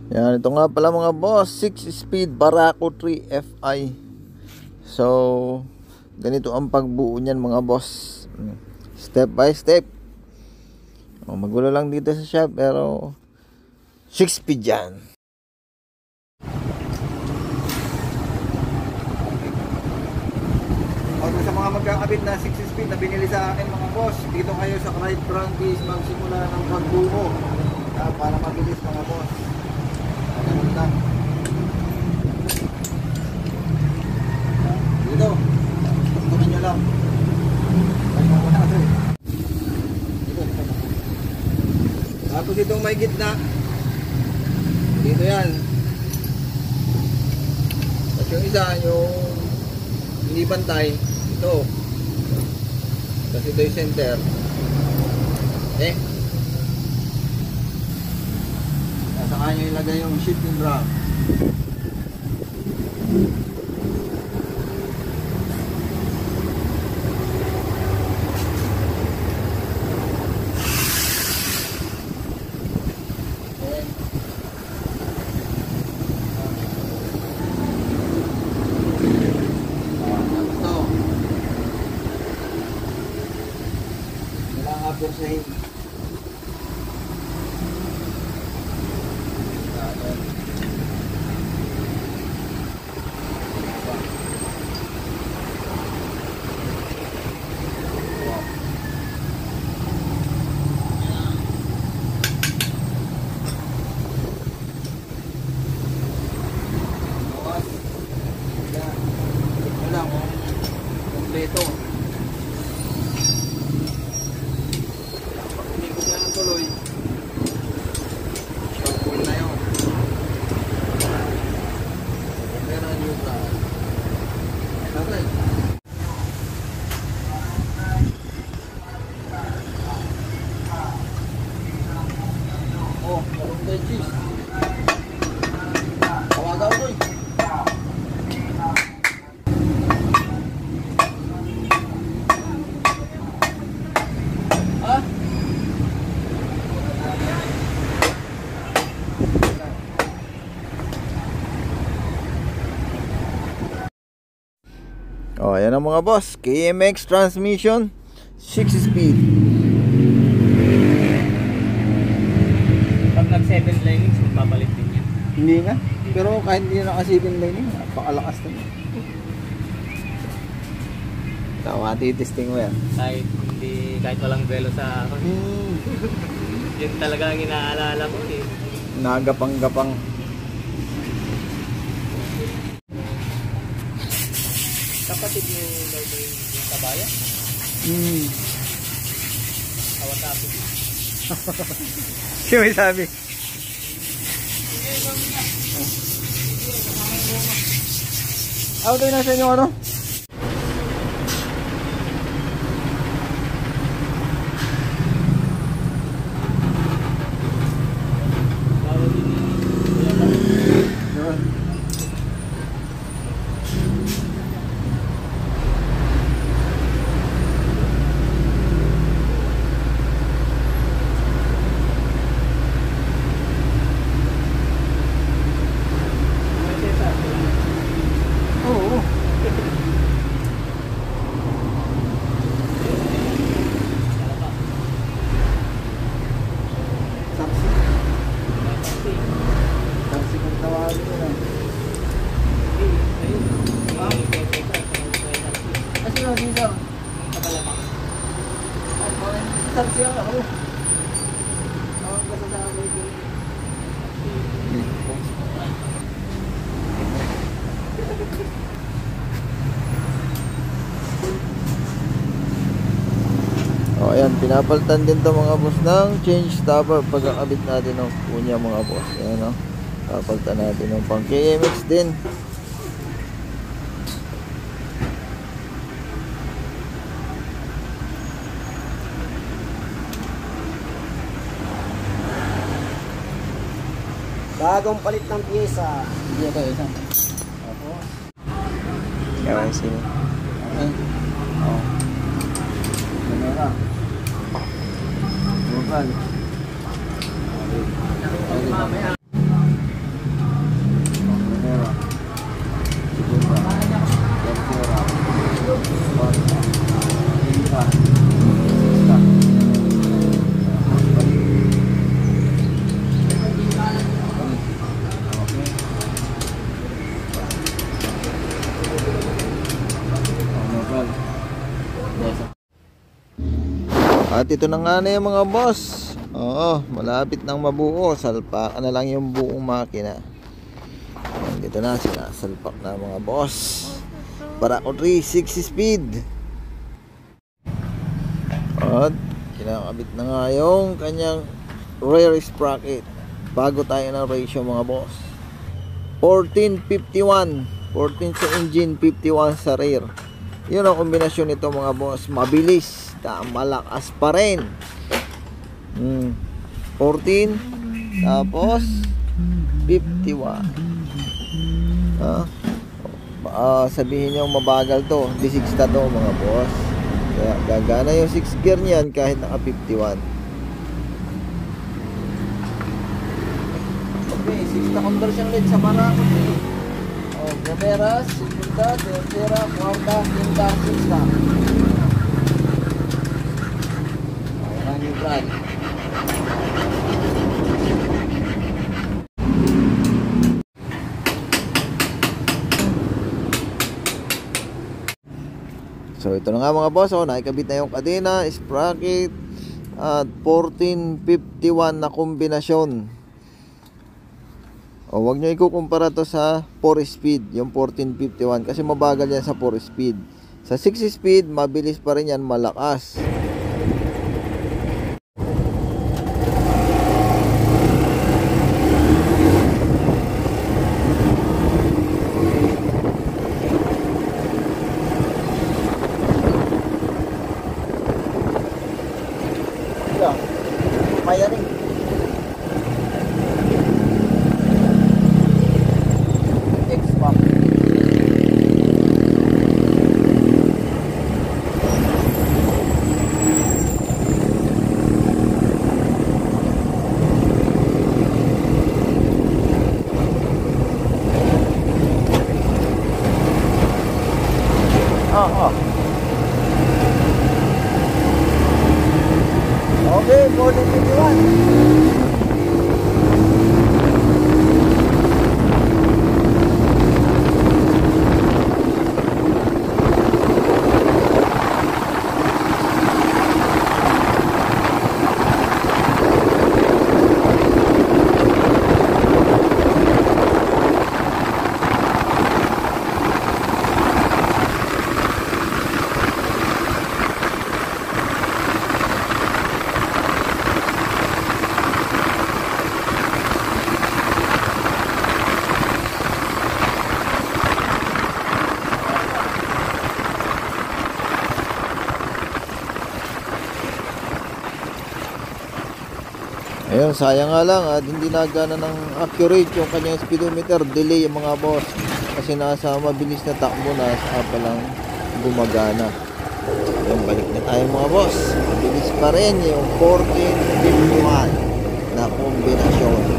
Yan, ito nga pala mga boss, 6-speed Barako 3 Fi. So, ganito ang pagbuo niyan mga boss. Step by step. Magulo lang dito sa shop pero 6-speed yan. Sa mga magkakabit na 6-speed na binili sa akin mga boss, dito kayo sa Clyde Practice magsimula ng pagbuo. Para mabilis mga boss. Ganun lang. Dito, pagtunan nyo lang. Tapos itong may gitna, dito yan. Tapos yung isa, yung hindi pantay, ito. Tapos ito yung center. Okay? Nasa kanya ilagay yung shifting drum. Persahin. Kompleto. Tuloy. Full na yun. Pero new brand. Okay. Oh, malunggay cheese. Tawagan ko eh. Oh, ayan ang mga boss, KMX transmission 6-speed. Pag nag 7 linings, magpapalit din yan. Hindi nga, pero kahit hindi naka 7 lining, napakalakas na yun. Tawa, titisting mo yan. Kahit walang velo sa ako. Yun talaga ang inaalala ko eh. Nagapang-gapang. Kapatid mo daw ba yung kabaya? Awat-apit. Sino may sabi? Ito yung nasa inyo ano? Oh, ayan, pinapalitan din to mga boss ng change stopper pagkakabit natin ng punya mga boss. Ayan, oh. Papalitan natin ng pang KMX din. Bagong palit ng pyesa. Hindi ito, isang. Opo. Kaya sino? Okay. Oh. Camera. Mobile. Okay. At ito na nga na yung mga boss. Oo, malapit nang mabuo. Salpakan na lang yung buong makina. Dito na, sinasalpak na mga boss. Barako 3, 6 speed. At kinakabit na nga yung kanyang rear sprocket. Bago tayo ng ratio mga boss. 14:51. 14 sa engine, 51 sa rear. Yun ang kombinasyon nito mga boss. Mabilis, malakas pa rin. 14 tapos 51. Sabihin nyo mabagal to, D6 to mga boss. Kaya gagana yung 6 gear niyan kahit naka 51. Okay, 6 na conversion ulit sa Barako 3. Primera, segunda, tercera, cuarta, quinta, sexta. Ayan yung brand. So ito na nga mga boss, nakikabit na yung kadena, sprocket at 14:51 na kombinasyon. Huwag nyo ikukumpara to sa 4 speed, yung 14:51 kasi mabagal yan sa 4 speed. Sa 6 speed, mabilis pa rin yan, malakas. Kaya rin. X-Pack. Okay, 14:51. Ayun, sayang nga lang at hindi nagana ng accurate yung kanyang speedometer. Delay yung mga boss kasi nasa mabilis na takbo na sa pa lang gumagana. Ayun, balik na tayo mga boss. Mabilis pa rin yung 14:51 na kombinasyon.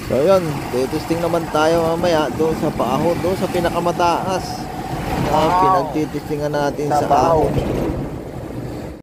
So yun, testing naman tayo mamaya doon sa paahon, doon sa pinakamataas na pinagtitestingan natin sa ahon.